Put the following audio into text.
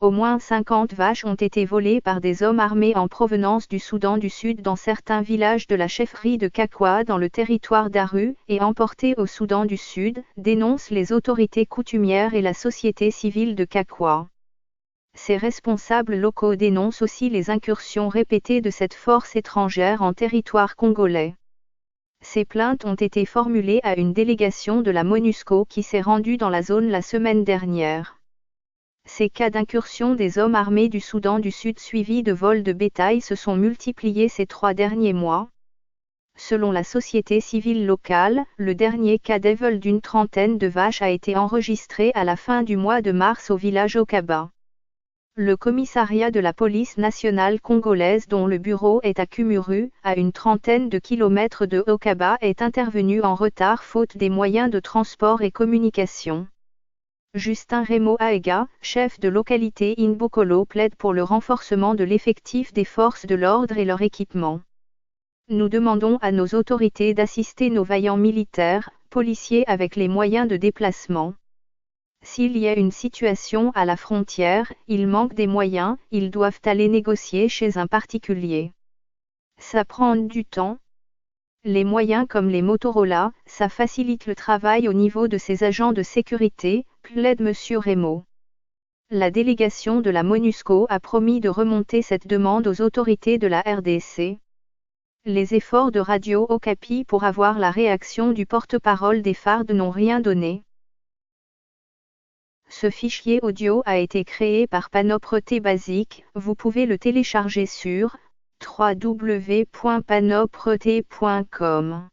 Au moins 50 vaches ont été volées par des hommes armés en provenance du Soudan du Sud dans certains villages de la chefferie de Kakwa dans le territoire d'Aru et emportées au Soudan du Sud, dénoncent les autorités coutumières et la société civile de Kakwa. Ces responsables locaux dénoncent aussi les incursions répétées de cette force étrangère en territoire congolais. Ces plaintes ont été formulées à une délégation de la MONUSCO qui s'est rendue dans la zone la semaine dernière. Ces cas d'incursion des hommes armés du Soudan du Sud suivis de vols de bétail se sont multipliés ces 3 derniers mois. Selon la société civile locale, le dernier cas de vol d'une trentaine de vaches a été enregistré à la fin du mois de mars au village Okaba. Le commissariat de la police nationale congolaise dont le bureau est à Kumuru, à une trentaine de kilomètres de Okaba, est intervenu en retard faute des moyens de transport et communication. Justin Remo Aega, chef de localité Inbokolo, plaide pour le renforcement de l'effectif des forces de l'ordre et leur équipement. Nous demandons à nos autorités d'assister nos vaillants militaires, policiers avec les moyens de déplacement. S'il y a une situation à la frontière, il manque des moyens, ils doivent aller négocier chez un particulier. Ça prend du temps. Les moyens comme les Motorola, ça facilite le travail au niveau de ces agents de sécurité, plaide M. Remo. La délégation de la MONUSCO a promis de remonter cette demande aux autorités de la RDC. Les efforts de Radio Okapi pour avoir la réaction du porte-parole des FARD n'ont rien donné. Ce fichier audio a été créé par Panopre Basic, vous pouvez le télécharger sur www.panopret.com.